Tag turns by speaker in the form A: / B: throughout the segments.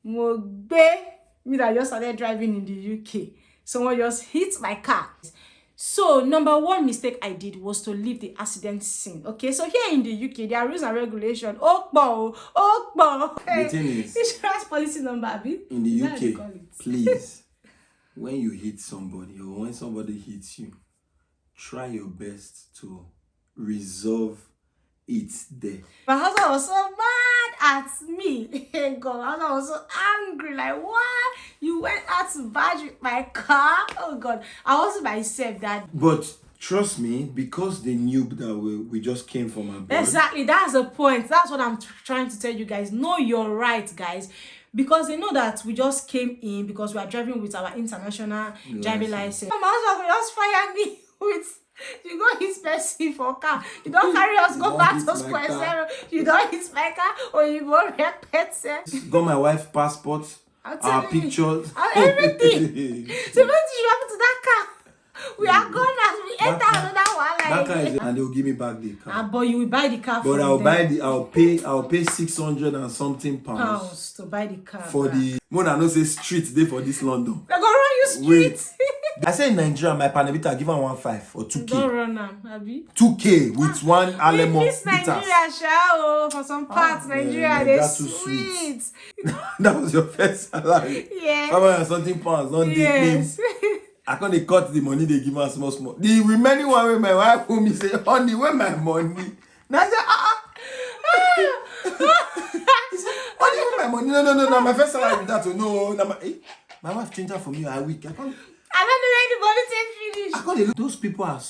A: Mogbe, me that just started driving in the UK. Someone just hit my car. So number one mistake I did was to leave the accident scene. Okay, so here in the UK, there are rules and regulations.
B: The thing is,
A: insurance policy number, Abi.
B: in the
A: Is that how they
B: UK,
A: call it?
B: please, when you hit somebody or when somebody hits you, try your best to resolve it there.
A: My husband was so mad at me. God, my husband was so angry. Like, what? You went out to badge with my car? Oh God, I was myself that.
B: But trust me, because they knew that we just came from abroad.
A: Exactly, that's the point. That's what I'm trying to tell you guys. Know your right, guys. Because they know that we just came in because we are driving with our international driving license. My husband will just fire me with, you go hit person for car. You don't carry us, go back to square zero. You don't hit my car, or you won't repet.
B: Got my wife's passport, our pictures,
A: everything. So what did you happen to that car? We are gone as we enter another one.
B: That car is, and they will give me back the car.
A: But you will buy the car.
B: But I'll pay 600 and something pounds
A: to buy the car.
B: For the more than no say street day for this London.
A: They're gonna run you street.
B: I say in Nigeria, my panevita give her 1.5 or 2K.
A: Don't run them, Abi.
B: 2K with one alemo
A: bitters. Nigeria, for some parts, Nigeria, they're sweet.
B: That was your first salary.
A: Yeah.
B: 500 and something pounds, not
A: yes.
B: I can't cut the money they give us small. The remaining one with my wife who me say, honey, where my money? Now I say, honey, where my money? No, my first salary with that. No, my wife changed that for me a week. I don't know
A: where the money take finish.
B: I can't. Those people are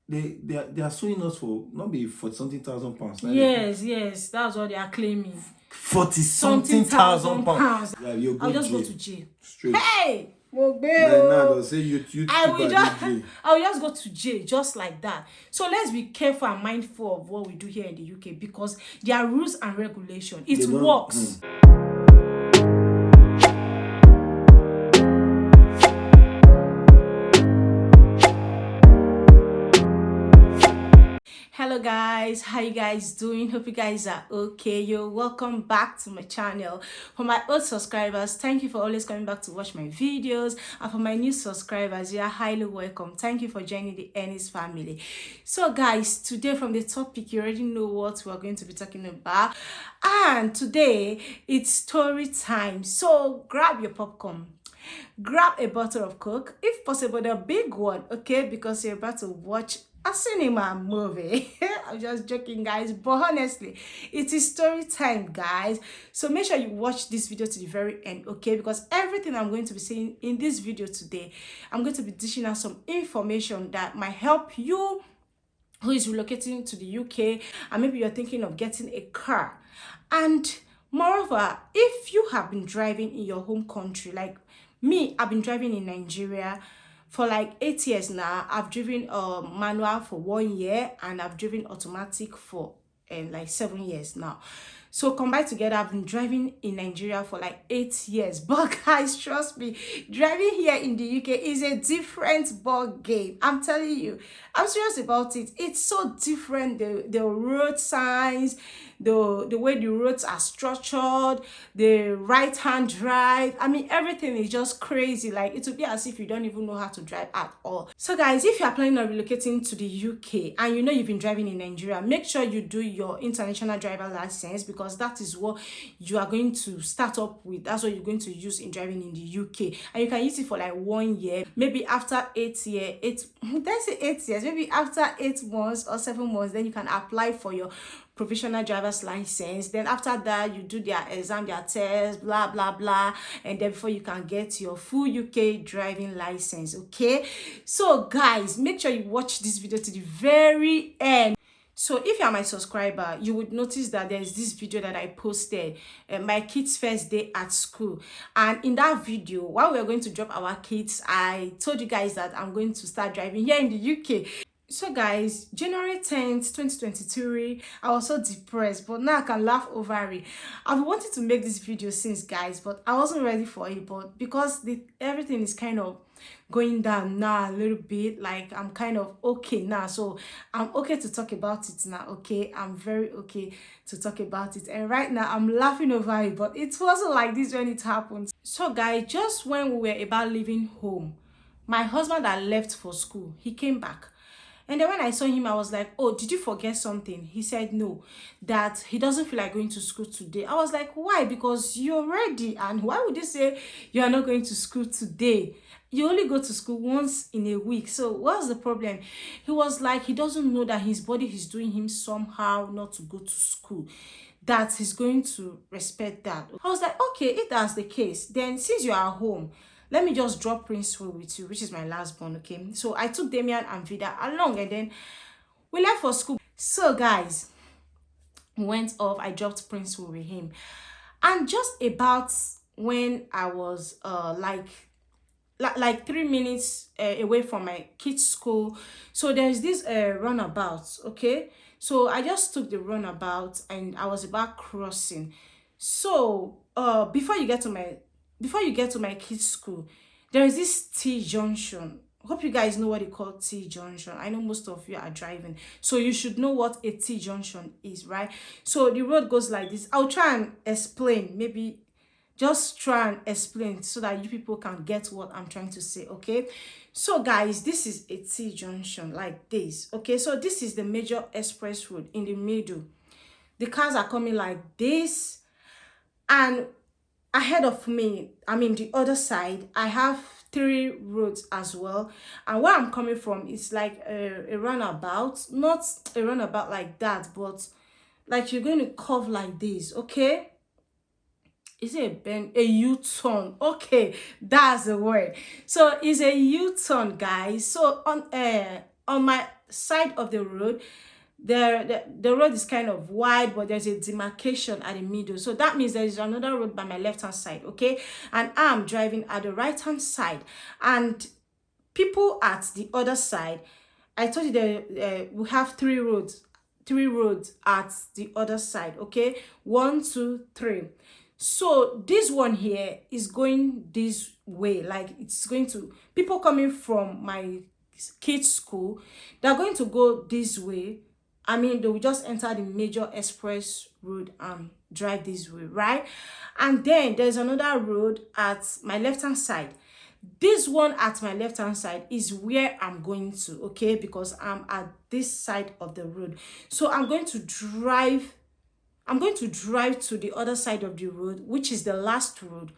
B: they are suing us for not be 40-something thousand pounds.
A: Yes, that's what they are claiming.
B: 40-something thousand pounds. Yeah,
A: I'll just go to jail.
B: Straight.
A: Hey!
B: I will
A: just go to jail just like that. So let's be careful and mindful of what we do here in the UK because there are rules and regulations. It works. Hello guys, how you guys doing? Hope you guys are okay. You're welcome back to my channel. For my old subscribers, thank you for always coming back to watch my videos, and for my new subscribers, you are highly welcome. Thank you for joining the Ennis family. So guys, today from the topic, you already know what we're going to be talking about, and today it's story time. So grab your popcorn, grab a bottle of Coke, if possible the big one, okay, because you're about to watch a cinema movie. I'm just joking, guys, but honestly, it is story time, guys. So make sure you watch this video to the very end, okay? Because everything I'm going to be saying in this video today, I'm going to be dishing out some information that might help you who is relocating to the UK, and maybe you're thinking of getting a car. And moreover, if you have been driving in your home country, like me, I've been driving in Nigeria for like 8 years now. I've driven manual for 1 year, and I've driven automatic for like 7 years now. So combined together, I've been driving in Nigeria for like 8 years. But guys, trust me, driving here in the UK is a different ball game. I'm telling you, I'm serious about it. It's so different. The road signs, the way the roads are structured, the right-hand drive. I mean, everything is just crazy. Like, it would be as if you don't even know how to drive at all. So guys, if you are planning on relocating to the UK and you know you've been driving in Nigeria, make sure you do your international driver license, because that is what you are going to start up with. That's what you're going to use in driving in the UK, and you can use it for like 1 year. Maybe after 8 years, maybe after 8 months or 7 months, then you can apply for your provisional driver's license. Then after that, you do their exam, their test, blah blah blah, and then before you can get your full UK driving license. Okay, so guys, make sure you watch this video to the very end. So if you are my subscriber, you would notice that there's this video that I posted, my kids' first day at school. And in that video, while we are going to drop our kids, I told you guys that I'm going to start driving here in the UK. So guys, January 10th, 2023, I was so depressed, but now I can laugh over it. I've wanted to make this video since, guys, but I wasn't ready for it. But because everything is kind of going down now a little bit, like I'm kind of okay now, so I'm okay to talk about it now. Okay, I'm very okay to talk about it, and right now I'm laughing over it, but it wasn't like this when it happened. So guys, just when we were about leaving home, my husband had left for school. He came back. And then when I saw him, I was like, oh, did you forget something? He said no, that he doesn't feel like going to school today. I was like, why? Because you're ready. And why would you say you are not going to school today? You only go to school once in a week. So what's the problem? He was like, he doesn't know that his body is doing him somehow not to go to school, that he's going to respect that. I was like, okay, if that's the case, then since you are home, let me just drop Prince Will with you, which is my last born. Okay, so I took Damian and Vida along, and then we left for school. So guys, we went off. I dropped Prince Will with him, and just about when I was like 3 minutes away from my kids' school, so there's this runabout. Okay, so I just took the runabout and I was about crossing. So before you get to my kids' school, there is this T junction. Hope you guys know what they call T junction. I know most of you are driving, so you should know what a T junction is, right? So the road goes like this. I'll try and explain, maybe just try and explain so that you people can get what I'm trying to say. Okay, so guys, this is a T junction like this. Okay, so this is the major express road. In the middle, the cars are coming like this, and ahead of me, I mean the other side, I have three roads as well. And where I'm coming from, it's like a runabout, not a runabout like that, but like you're going to curve like this. Okay, is it a bend, a u-turn? Okay, that's the word. So it's a u-turn, guys. So on my side of the road, the road is kind of wide, but there's a demarcation at the middle. So that means there is another road by my left hand side. Okay, and I'm driving at the right hand side, and people at the other side, I told you that we have three roads at the other side. Okay, 1, 2, 3. So this one here is going this way, like it's going to, people coming from my kids' school, they're going to go this way. I mean, they will just enter the major express road and drive this way, right? And then there's another road at my left hand side. This one at my left hand side is where I'm going to, okay, because I'm at this side of the road. So I'm going to drive to the other side of the road, which is the last road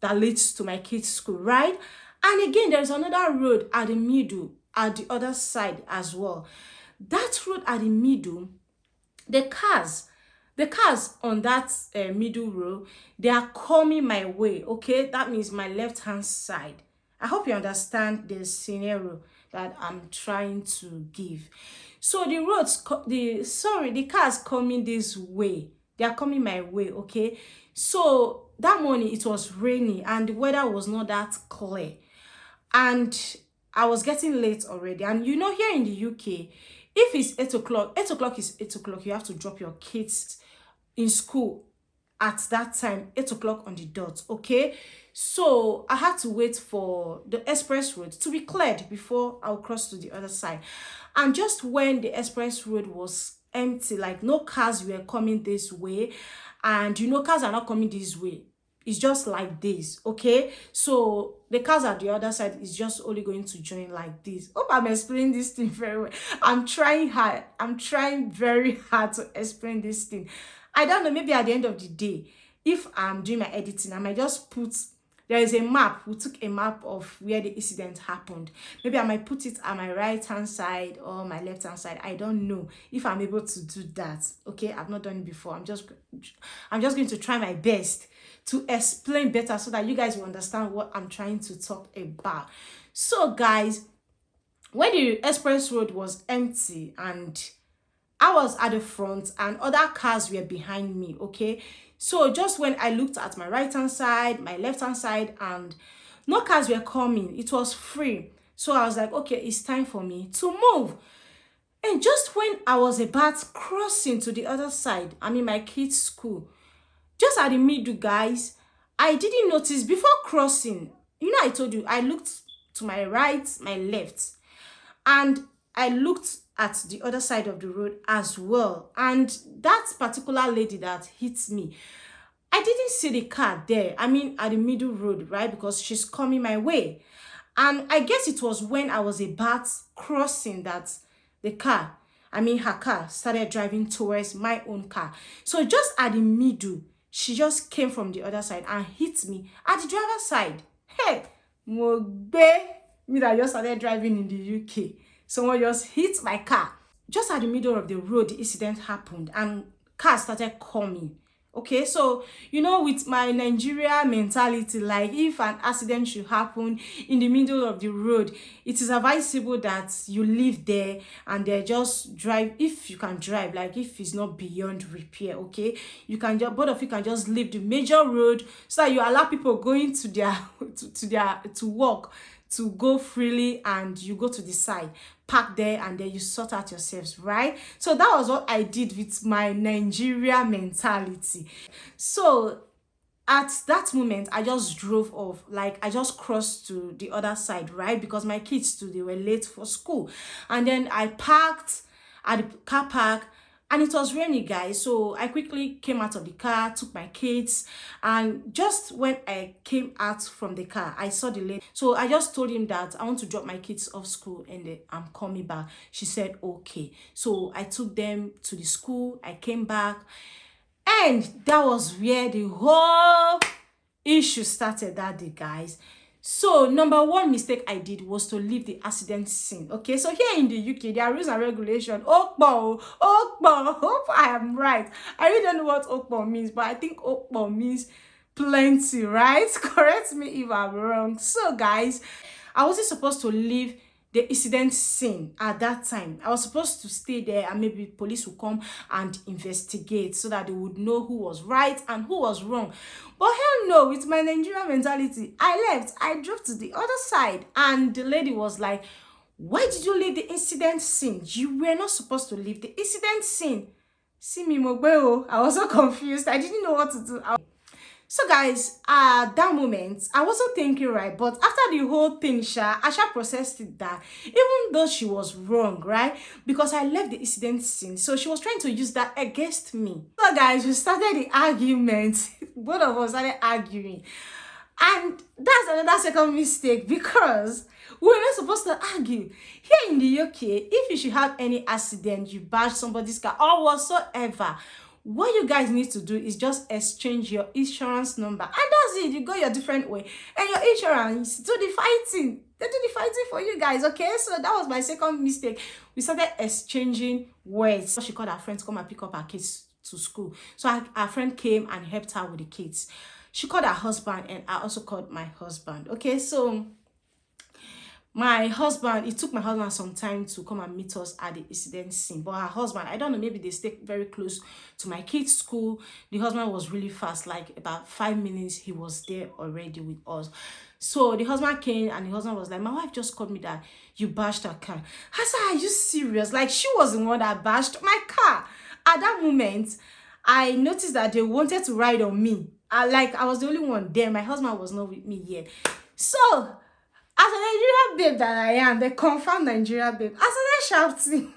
A: that leads to my kids' school, right? And again, there's another road at the middle, at the other side as well. That road at the middle, the cars on that middle row, they are coming my way. Okay, that means my left hand side. I hope you understand the scenario that I'm trying to give. So the cars coming this way, they are coming my way. Okay, so that morning it was rainy and the weather was not that clear, and I was getting late already. And you know, here in the UK, if it's 8 o'clock, 8 o'clock is 8 o'clock, you have to drop your kids in school at that time, 8 o'clock on the dot. Okay, so I had to wait for the express road to be cleared before I'll cross to the other side. And just when the express road was empty, like no cars were coming this way, and you know, cars are not coming this way, it's just like this. Okay, so the cars at the other side is just only going to join like this. Hope I'm explaining this thing very well. I'm trying very hard to explain this thing. I don't know, maybe at the end of the day, if I'm doing my editing, I might just put, there is a map, we took a map of where the incident happened. Maybe I might put it at my right hand side or my left hand side. I don't know if I'm able to do that. Okay, I've not done it before. I'm just going to try my best to explain better so that you guys will understand what I'm trying to talk about. So guys, when the express road was empty and I was at the front and other cars were behind me, okay, so just when I looked at my right hand side, my left hand side, and no cars were coming, it was free. So I was like, okay, it's time for me to move. And just when I was about crossing to the other side, I mean my kids' school, just at the middle, guys, I didn't notice before crossing. You know, I told you I looked to my right, my left, and I looked at the other side of the road as well. And that particular lady that hit me, I didn't see the car there. I mean, at the middle road, right? Because she's coming my way. And I guess it was when I was about crossing that the car, I mean, her car started driving towards my own car. So just at the middle, she just came from the other side and hit me at the driver's side. Hey, Mogbe, me that just started driving in the UK. Someone just hit my car. Just at the middle of the road, the incident happened and cars started coming. Okay, so you know, with my Nigeria mentality, like if an accident should happen in the middle of the road, it is advisable that you live there and they just drive. If you can drive, like if it's not beyond repair, okay, you can just, both of you can just leave the major road so that you allow people going to their to work to go freely, and you go to the side, park there, and then you sort out yourselves, right? So that was what I did with my Nigeria mentality. So at that moment, I just drove off, like I just crossed to the other side, right? Because my kids too, they were late for school. And then I parked at the car park, and it was rainy, guys. So I quickly came out of the car, took my kids, and just when I came out from the car, I saw the lady. So I just told him that I want to drop my kids off school and I'm coming back. She said okay. So I took them to the school. I came back, and that was where the whole issue started that day, guys. So number one mistake I did was to leave the accident scene. Okay, so here in the UK, there are rules and regulations. Okpo, Okpo, hope I am right. I really don't know what Okpo means, but I think Okpo means plenty, right? Correct me if I'm wrong. So guys, I wasn't supposed to leave the incident scene at that time. I was supposed to stay there, and maybe police will come and investigate so that they would know who was right and who was wrong. But hell no, with my Nigerian mentality, I left. I drove to the other side, and the lady was like, why did you leave the incident scene? You were not supposed to leave the incident scene. See me, Mogbeo. I was so confused. I didn't know what to do. So guys, at that moment, I wasn't thinking right, but after the whole thing, Asha processed it that even though she was wrong, right? Because I left the incident scene, so she was trying to use that against me. So guys, we started the argument. Both of us started arguing. And that's another second mistake, because we were not supposed to argue. Here in the UK, if you should have any accident, you bash somebody's car or whatsoever, what you guys need to do is just exchange your insurance number, and that's it. You go your different way, and your insurance do the fighting. They do the fighting for you guys, okay? So that was my second mistake. We started exchanging words. So she called her friend to come and pick up her kids to school. So our friend came and helped her with the kids. She called her husband, and I also called my husband, okay? So my husband, it took my husband some time to come and meet us at the incident scene. But her husband, I don't know, maybe they stay very close to my kids' school. The husband was really fast, like about 5 minutes, he was there already with us. So the husband came, and the husband was like, my wife just called me that you bashed her car. I said, are you serious? Like, she was the one that bashed my car. At that moment, I noticed that they wanted to ride on me. I was the only one there. My husband was not with me yet. So as a Nigerian babe that I am, the confirmed Nigerian babe, I started shouting.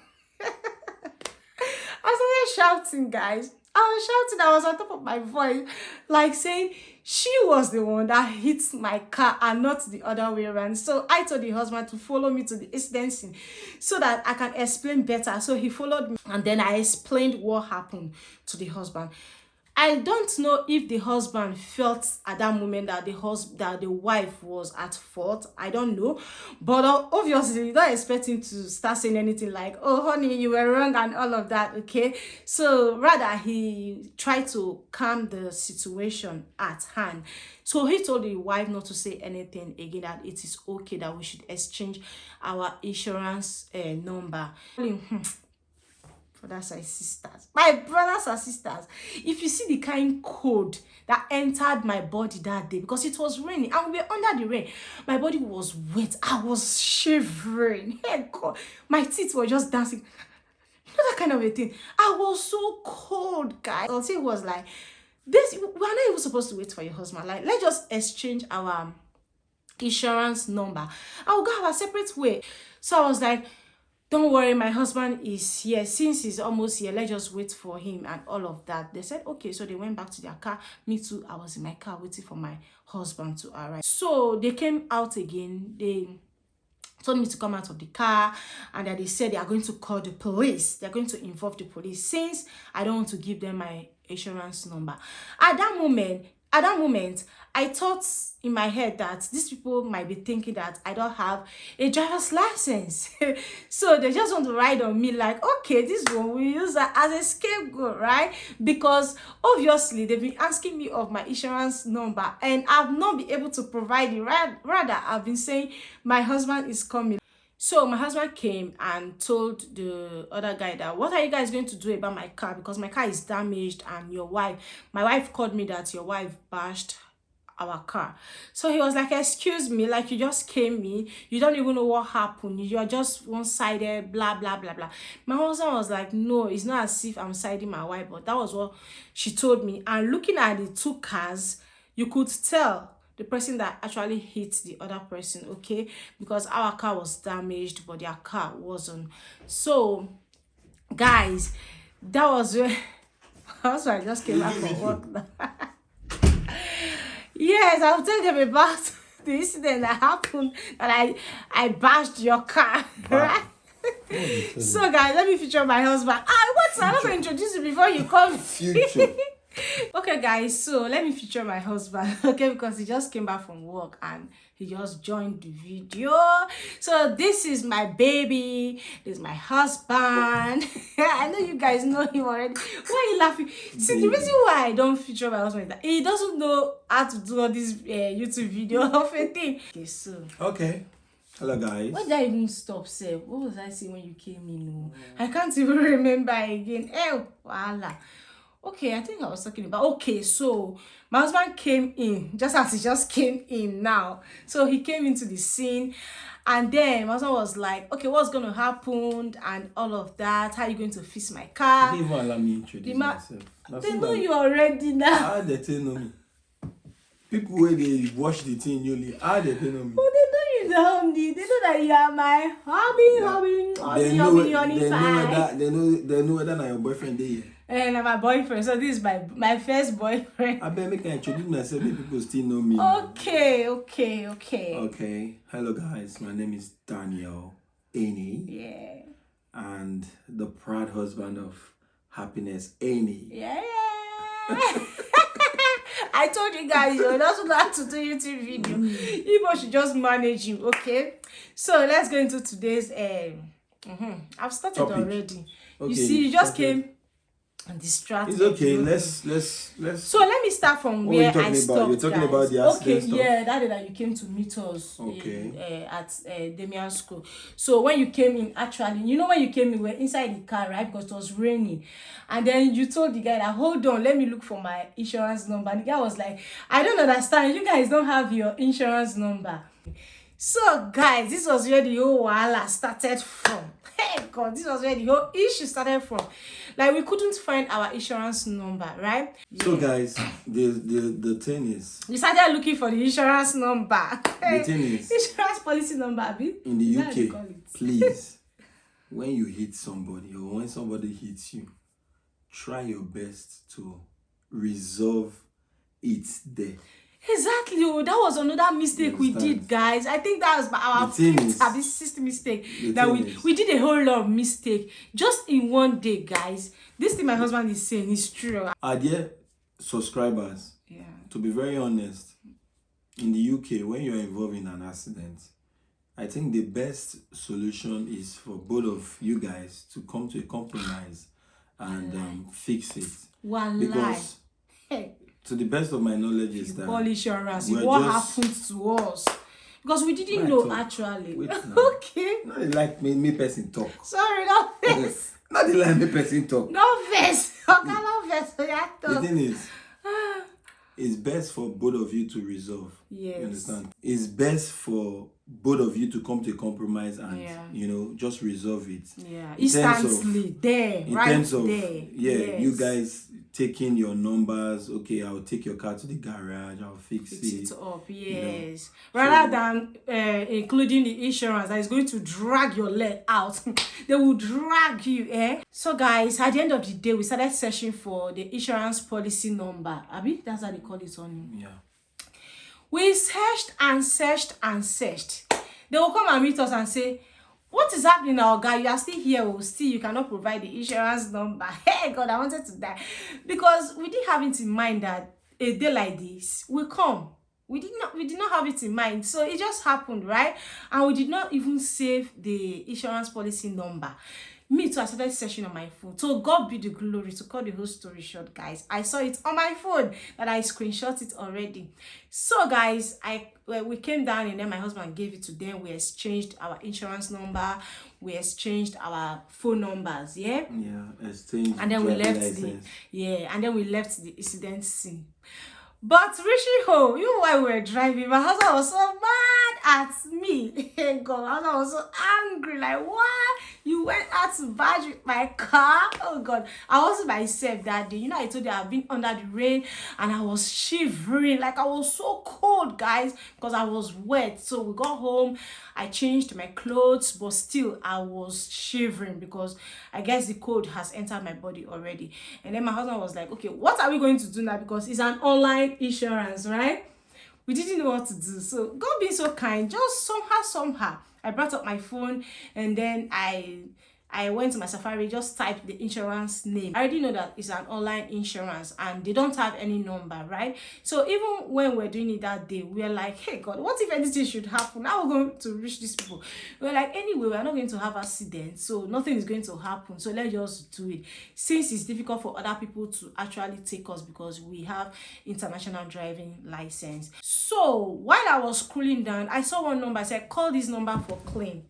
A: I started shouting, guys. I was shouting. I was on top of my voice, like saying she was the one that hit my car and not the other way around. So I told the husband to follow me to the incident scene so that I can explain better. So he followed me, and then I explained what happened to the husband. I don't know if the husband felt at that moment that the wife was at fault. I don't know, but obviously you don't expect him to start saying anything like, "Oh, honey, you were wrong," and all of that. Okay, so rather he tried to calm the situation at hand. So he told the wife not to say anything again, that it is okay, that we should exchange our insurance number. brothers and sisters, my brothers and sisters, if you see the kind cold that entered my body that day, because it was raining and we were under the rain, my body was wet, I was shivering. Hey God, my teeth were just dancing. You know that kind of a thing. I was so cold, guys. I'll say it was like this. We are not even supposed to wait for your husband. Like, let's just exchange our insurance number. I will go our separate way. So I was like, don't worry, my husband is here. Since he's almost here, let's just wait for him and all of that. They said, okay. So they went back to their car. Me too, I was in my car waiting for my husband to arrive. So they came out again. They told me to come out of the car, and then they said they are going to call the police. They're going to involve the police since I don't want to give them my insurance number. At that moment, I thought in my head that these people might be thinking that I don't have a driver's license. So they just want to ride on me like, okay, this one we use that as a scapegoat, right? Because obviously they've been asking me of my insurance number and I've not been able to provide it. Rather, I've been saying my husband is coming. So my husband came and told the other guy that, what are you guys going to do about my car? Because my car is damaged and my wife called me that your wife bashed our car. So he was like, excuse me, like you just came in, you don't even know what happened, you're just one-sided, blah blah blah blah. My husband was like, no, it's not as if I'm siding my wife, but that was what she told me. And looking at the two cars, you could tell the person that actually hit the other person, okay? Because our car was damaged, but their car wasn't. So, guys, that was where also I just came back from work. Yes, I'll tell them about the incident that happened, that I bashed your car, right? So, guys, let me feature my husband. I'm not going to introduce you before you come.
B: Future.
A: Okay, guys, so let me feature my husband, okay, because he just came back from work and he just joined the video. So this is my baby, this is my husband. I know you guys know him already. Why are you laughing? See, the reason why I don't feature my husband is that he doesn't know how to do all this YouTube video of a thing. Okay, so
B: Okay. Hello, guys.
A: why did I even stop, sir? What was I saying when you came in? I can't even remember again. Voila. Okay, I think I was talking about, okay, so my husband came in just as he just came in now. So he came into the scene, and then my husband was like, okay, what's going to happen and all of that? How are you going to fix my car?
B: You didn't even allow me to introduce myself.
A: They know you already now.
B: How they tell me? People where they watch the thing newly, how they tell me?
A: Oh, they know you know me. They know that you are my hobby.
B: They know whether your boyfriend there.
A: And my boyfriend, so this is my first boyfriend.
B: I better make I introduce myself if people still know me.
A: Okay.
B: Hello, guys. My name is Daniel Annie.
A: Yeah.
B: And the proud husband of Happiness Annie.
A: Yeah. I told you guys, you don't know how to do YouTube video. People should just manage you, okay? So let's go into today's I've started
B: topic
A: already.
B: Okay,
A: you see, you just came and distracted.
B: It's okay.
A: You.
B: Let's.
A: So let me start from
B: what
A: where
B: are you
A: I
B: talking
A: stopped.
B: about? You're talking
A: guys.
B: about the accident
A: okay,
B: stuff?
A: yeah, that day that you came to meet us
B: Okay.
A: at Damian School. So when you came in, actually, you know when you came in, we were inside the car, right? Because it was raining. And then you told the guy that, hold on, let me look for my insurance number. And the guy was like, I don't understand. You guys don't have your insurance number. So, guys, this was where the whole wahala started from. Hey, God, this was where the whole issue started from. Like, we couldn't find our insurance number, right?
B: So, guys, the thing is...
A: We started looking for the insurance number.
B: The thing is...
A: Insurance policy number, Abi.
B: In the UK, please, when you hit somebody or when somebody hits you, try your best to resolve it there.
A: Exactly. That was another mistake we did, guys. I think that was our sixth mistake that we did a whole lot of mistake just in one day, guys. This thing my husband is saying is true.
B: Our dear subscribers, to be very honest, in the UK, when you're involved in an accident, I think the best solution is for both of you guys to come to a compromise and fix it. Because to the best of my knowledge is that
A: insurance, what happened to us? Because we didn't know actually.
B: Wait
A: okay.
B: Not like me person talk.
A: Sorry, not this.
B: Not the line the person talk.
A: No verse. Okay, no verse.
B: The thing is, it's best for both of you to resolve.
A: Yes.
B: You understand? It's best for both of you to come to a compromise and just resolve it.
A: Yeah. Instantly there.
B: In terms of you guys taking your numbers, okay, I'll take your car to the garage, I'll fix it
A: up, yes. Rather than including the insurance that is going to drag your leg out. They will drag you, eh? So guys, at the end of the day, we started searching for the insurance policy number. Abi, that's how they call it on.
B: Yeah.
A: We searched and searched and searched. They will come and meet us and say, what is happening now, guy? You are still here. Oh, still you cannot provide the insurance number. Hey God, I wanted to die. Because we didn't have it in mind that a day like this will come. We did not have it in mind. So it just happened, right? And we did not even save the insurance policy number. Me too, I started searching on my phone. So God be the glory. To cut the whole story short, guys, I saw it on my phone that I screenshot it already. So guys, we came down and then my husband gave it to them. We exchanged our insurance number. We exchanged our phone numbers. Yeah.
B: Yeah. Exchanged.
A: And then we left and then we left the incident scene. But reaching home, even while we were driving, my husband was so mad at me. God, my husband was so angry. Like, what? You went out to badge with my car? Oh God. I wasn't myself that day. You know, I told you I've been under the rain and I was shivering. Like, I was so cold, guys, because I was wet. So we got home. I changed my clothes, but still I was shivering because I guess the cold has entered my body already. And then my husband was like, okay, what are we going to do now? Because it's an online insurance, right? We didn't know what to do. So God being so kind, just somehow I brought up my phone and then I went to my Safari, just typed the insurance name. I already know that it's an online insurance and they don't have any number, right? So even when we're doing it that day, we're like, hey God, what if anything should happen? How are we going to reach these people? We're like, anyway, we're not going to have accidents, so nothing is going to happen. So let's just do it. Since it's difficult for other people to actually take us because we have international driving license. So while I was scrolling down, I saw one number. I said, call this number for claim.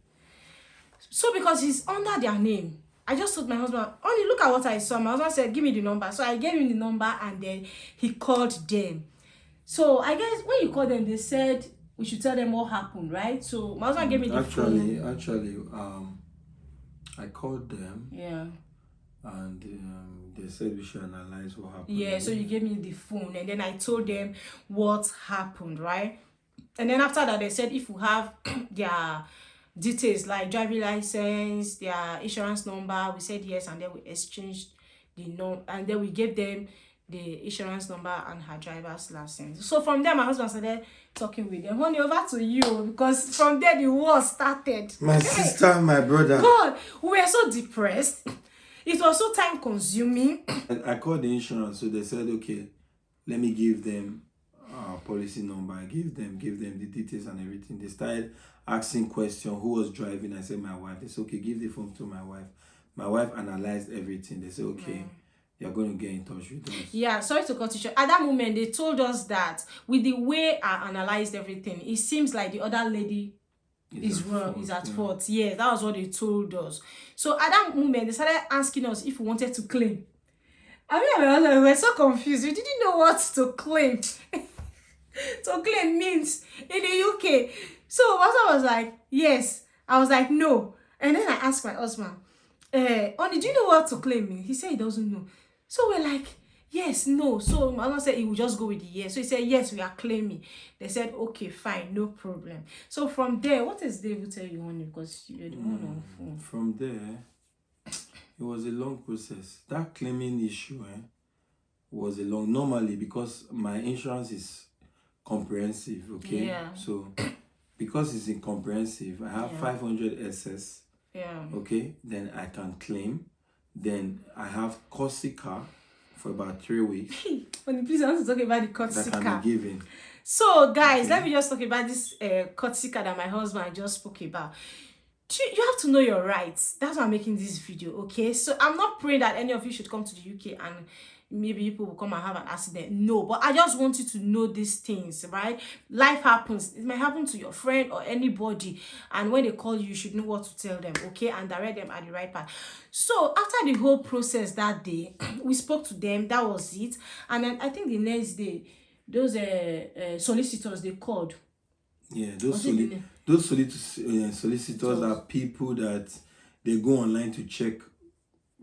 A: So because it's under their name, I just told my husband, only look at what I saw. My husband said, give me the number. So I gave him the number and then he called them. So I guess when you call them, they said we should tell them what happened, right? So my husband gave me the phone.
B: Actually, I called them.
A: Yeah.
B: And they said we should analyze what happened.
A: Yeah, so you gave me the phone and then I told them what happened, right? And then after that, they said if we have their details like driving license, their insurance number, we said yes, and then we exchanged the number, and then we gave them the insurance number and her driver's license. So from there, my husband started talking with them. Honey, over to you, because from there the war started.
B: My sister, my brother.
A: God, we were so depressed. It was so time consuming.
B: I called the insurance, so they said, okay, let me give them policy number. I gave them the details and everything. They started asking questions. Who was driving? I said my wife. They said, okay, give the phone to my wife. My wife analyzed everything. They said, okay, you're going to get in touch with us.
A: Yeah, sorry to cut you short. At that moment, they told us that with the way I analyzed everything, it seems like the other lady is at fault. Yeah, that was what they told us. So at that moment, they started asking us if we wanted to claim. I mean, we were so confused. We didn't know what to claim. To claim means in the UK. So my husband was like, yes. I was like, no. And then I asked my husband, Oni, do you know what to claim means? He said he doesn't know. So we're like, yes, no. So my husband said he would just go with the yes. So he said, yes, we are claiming. They said, okay, fine, no problem. So from there, what is Dave tell you, Oni? Because you're the one on phone.
B: From there, it was a long process. That claiming issue was a long, normally because my insurance is comprehensive, okay?
A: Yeah.
B: So because it's in comprehensive, I have 500 SS.
A: Yeah.
B: Okay, then I can claim. Then I have courtesy car for about 3 weeks.
A: When please, I want to talk about the courtesy car.
B: That can be given.
A: So guys, let me just talk about this courtesy car that my husband just spoke about. You have to know your rights. That's why I'm making this video, okay? So I'm not praying that any of you should come to the UK and maybe people will come and have an accident. No, but I just want you to know these things, right? Life happens. It might happen to your friend or anybody, and when they call you, you should know what to tell them, okay, and direct them at the right path. So after the whole process that day, we spoke to them. That was it. And then I think the next day, those solicitors, they called.
B: Yeah, those solicitors are people that they go online to check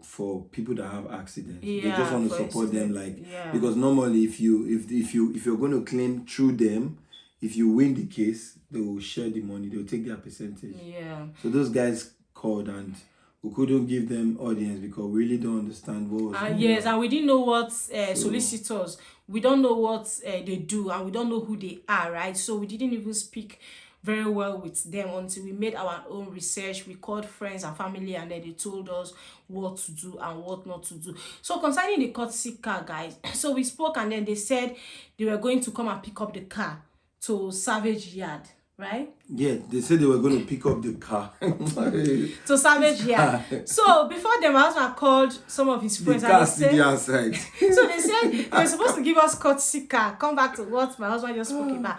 B: for people that have accidents. They just want to support them, like, because normally if you're going to claim through them, if you win the case, they will share the money, they'll take their percentage.
A: Yeah.
B: So those guys called, and we couldn't give them audience because we really don't understand what was going
A: yes,
B: on.
A: and we didn't know what solicitors, we don't know what they do, and we don't know who they are, right? So we didn't even speak very well with them until we made our own research. We called friends and family, and then they told us what to do and what not to do. So concerning the courtesy car, guys, so we spoke, and then they said they were going to come and pick up the car to Savage Yard, right?
B: Yeah, they said they were going to pick up the car
A: to Savage Yard. So before them, my husband called some of his friends,
B: the car
A: and they said,
B: outside.
A: so they said they were supposed to give us courtesy car. Come back to what my husband just spoke about.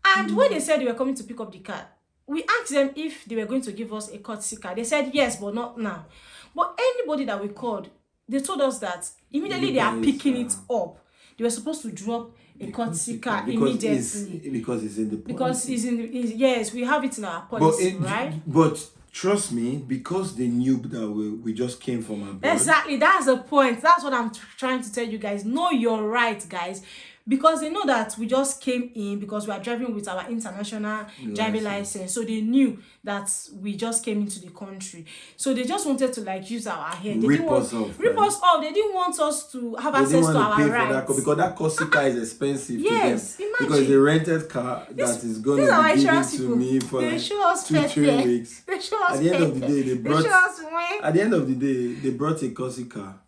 A: And when they said they were coming to pick up the car, we asked them if they were going to give us a courtesy car. They said yes, but not now. But anybody that we called, they told us that immediately they are picking it up. They were supposed to drop a courtesy car immediately.
B: Because it's in the policy.
A: Because it's in the, yes, we have it in our policy, right?
B: But trust me, because they knew that we just came from abroad.
A: Exactly, that's the point. That's what I'm trying to tell you guys. Know your right, guys. Because they know that we just came in because we are driving with our international driving license. So they knew that we just came into the country. So they just wanted to like use our head. They
B: rip us off.
A: They didn't want us to have access to our rights.
B: Because that courtesy car is expensive to them.
A: Imagine.
B: Because it's a rented car that is going to be given to me for like 2-3 weeks.
A: They show us
B: At the end of the day, they brought a courtesy car.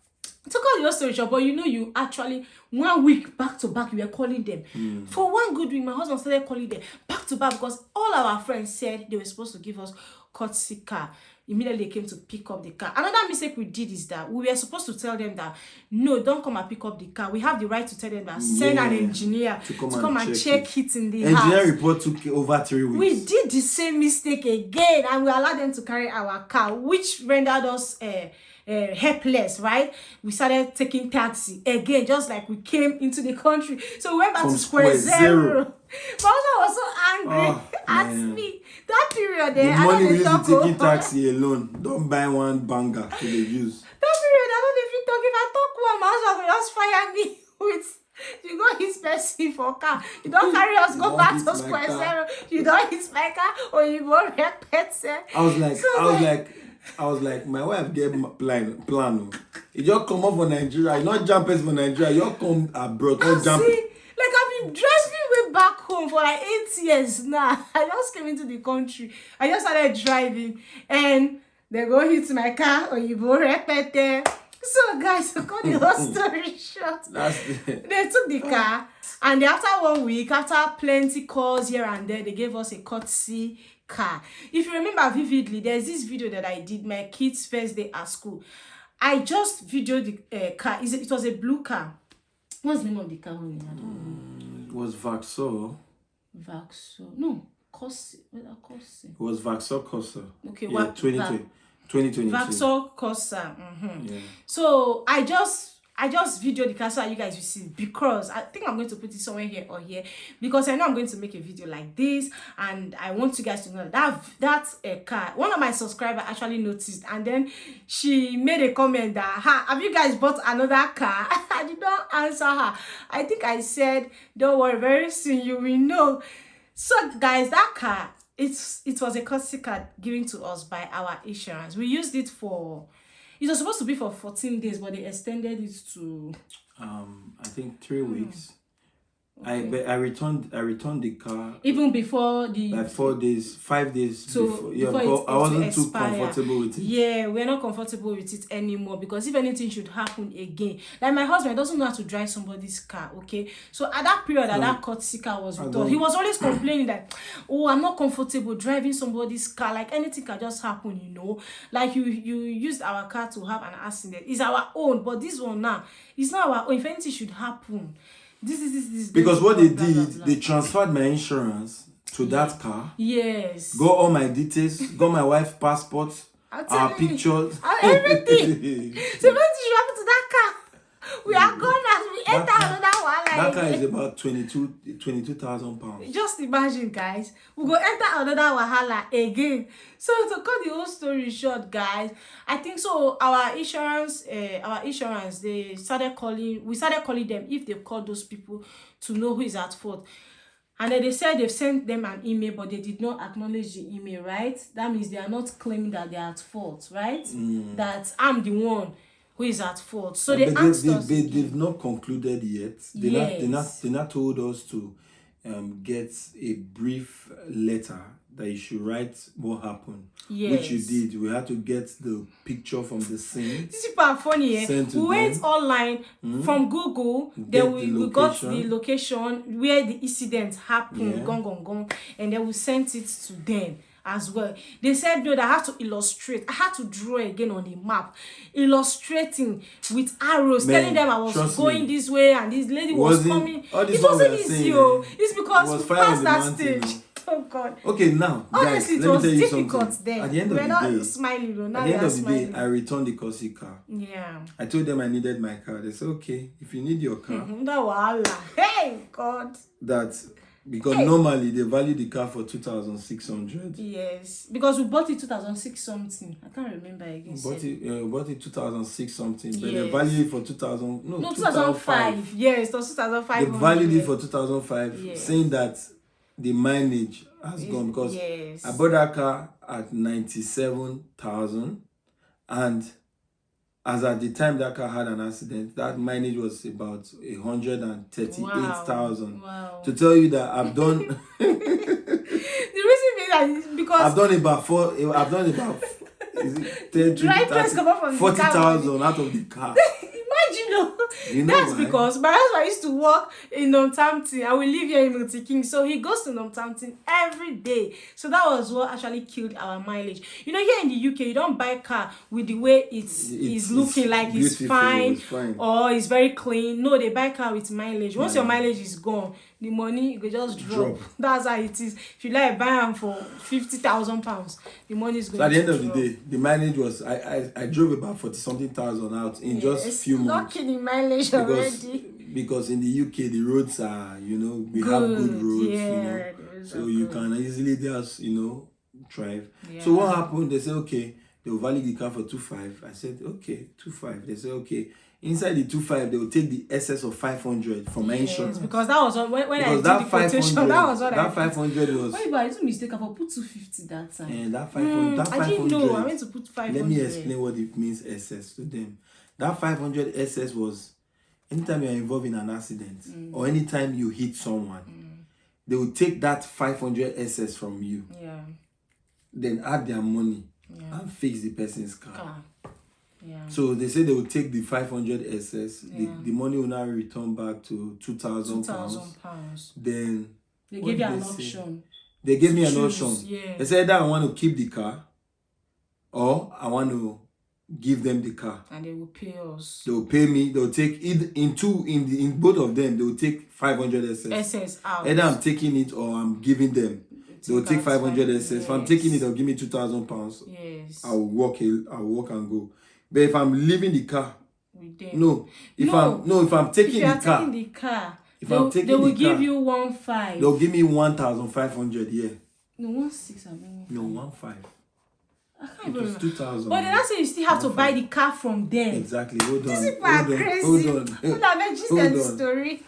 A: To call your story short, but you know, you actually 1 week back to back, you were calling them. For one good week, my husband started calling them back to back because all our friends said they were supposed to give us courtesy car. Immediately they came to pick up the car. Another mistake we did is that we were supposed to tell them that no, don't come and pick up the car. We have the right to tell them that send an engineer to come and check it in the house.
B: Engineer report took over 3 weeks.
A: We did the same mistake again, and we allowed them to carry our car, which rendered us helpless, right? We started taking taxi again, just like we came into the country. So we went back to square zero. My husband was so angry at me. That period there,
B: the money we used to taking taxi alone. Don't buy one banger to the use.
A: That period, I don't even talk. If I talk one, my husband will just fire me with, you go hit person for car. You don't carry us, go back to square zero. You don't hit my car, or you won't wreck pets.
B: I was like, my wife gave plan. You just come up for Nigeria. You not jump for Nigeria. You come abroad. Don't jump.
A: See, like I've been driving way back home for like 8 years now. I just came into the country. I just started driving, and they go hit my car, or you go repeat. So guys, to cut the whole story short, they took the car, and after 1 week, after plenty calls here and there, they gave us a courtesy car. If you remember vividly, there's this video that I did, my kids' first day at school. I just videoed the car. It was a blue car. What's the name of the car? I don't know.
B: It was Vaxor.
A: No, Corsa.
B: It was Vaxor Corsa.
A: Okay,
B: yeah, 2022.
A: Vaxor Corsa.
B: Yeah.
A: So I just videoed the car so you guys will see, because I think I'm going to put it somewhere here or here, because I know I'm going to make a video like this, and I want you guys to know that's a car. One of my subscribers actually noticed, and then she made a comment that, have you guys bought another car? I did not answer her. I think I said, don't worry, very soon you will know. So guys, that car, it was a courtesy car given to us by our insurance. We used it for, it was supposed to be for 14 days, but they extended it to
B: I think 3 weeks. I returned the car
A: even before the
B: like 4 days, 5 days before. Yeah,
A: before
B: because I wasn't too
A: expire.
B: comfortable with it.
A: Yeah, we're not comfortable with it anymore, because if anything should happen again, like my husband doesn't know how to drive somebody's car, okay? So at that period, that courtesy car was with us, he was always complaining that, oh, I'm not comfortable driving somebody's car, like anything can just happen, you know, like you used our car to have an accident. It's our own, but this one now, it's not our own. If anything should happen, this
B: because what they did,
A: blah, blah.
B: they transferred my insurance to that car.
A: Yes.
B: Got all my details, got my wife's passport, our pictures,
A: everything. So what did you happen to that car? We are gone as we enter another one.
B: That car is about 22,000 pounds.
A: Just imagine, guys. We go enter another wahala again. So to cut the whole story short, guys, I think so. Our insurance, we started calling them if they called those people to know who is at fault. And then they said they've sent them an email, but they did not acknowledge the email, right? That means they are not claiming that they are at fault, right? That I'm the one who is at fault. So they asked us.
B: They've not concluded yet. They not told us to get a brief letter that you should write what happened.
A: Yes.
B: Which you did. We had to get the picture from the scene.
A: These people are funny, eh? We went online from Google, then we got the location where the incident happened, gone, and then we sent it to them as well. They said no, that I have to illustrate. I had to draw again on the map, illustrating with arrows, telling them I was going this way and this lady was coming. It wasn't easy, it's because we passed that stage. Oh God.
B: Okay, now
A: honestly,
B: guys,
A: it was
B: let me tell you
A: difficult
B: something.
A: then.
B: At the end of the day,
A: smiling. Now
B: at the end of the
A: smiling.
B: day, I returned the courtesy car.
A: Yeah.
B: I told them I needed my car. They said, okay, if you need your car.
A: Hey God.
B: That because normally they value the car for 2,600.
A: Yes, because we bought it 2006 something. I can't remember again.
B: Bought it 2006 something, but they valued it for 2000. No,
A: 2005. Yes, it was 2005.
B: They valued it for 2005, saying that the mileage has gone because I bought that car at 97,000, and as at the time that car had an accident, that mileage was about 138,000.
A: Wow.
B: To tell you that I've done
A: the reason being that is because
B: I've done about 40,000 out of the car.
A: Imagine, you know that's why? Because my husband used to work in Northampton and we live here in Milton Keynes, so he goes to Northampton every day. So that was what actually killed our mileage. You know, here in the UK, you don't buy a car with the way it's looking like it's fine or it's very clean. No, they buy a car with mileage. Once your mileage is gone, the money you could just drop. That's how it is. If you like buy them for £50,000, the money is going to drop.
B: At the end of the day, the mileage was I drove about 40-something thousand out in just few months.
A: Not kidding mileage already.
B: Because in the UK the roads are, we have good roads, so you can easily just, drive. Yeah. So what happened? They said, okay, they will value the car for 2.5. I said, okay, 2.5. They said, okay. Inside the 2.5, they will take the excess of 500 from my insurance.
A: Because that was when I did the quotation. That was what
B: that 500 was.
A: Wait, but I did a mistake. I put 250 that time.
B: And that 500.
A: I didn't know. I went to put 500.
B: Let me explain what it means excess to them. That 500 excess was anytime you are involved in an accident or anytime you hit someone, they will take that 500 excess from you. Yeah. Then add their money and fix the person's car. Yeah. So they say they will take the 500 SS. The money will now return back to £2,000. Then
A: they gave you an option.
B: They gave me an option. Yeah. They said that I want to keep the car, or I want to give them the car.
A: And they will pay us.
B: They will pay me. They will take it in both of them. They will take 500 SS out. Either I'm taking it or I'm giving them. They will take 500 SS. Yes. If I'm taking it, they'll give me £2,000.
A: Yes.
B: I'll walk and go. But if I'm leaving the car, if I'm taking the car,
A: they will give you 1.5.
B: They'll give me 1,500. Yeah.
A: No, 1.6. I mean.
B: No, 1.5.
A: I can't remember.
B: 2,000.
A: But then that's say you still have to buy the car from them.
B: Exactly. Hold on.
A: These people are crazy. Hold on. Story.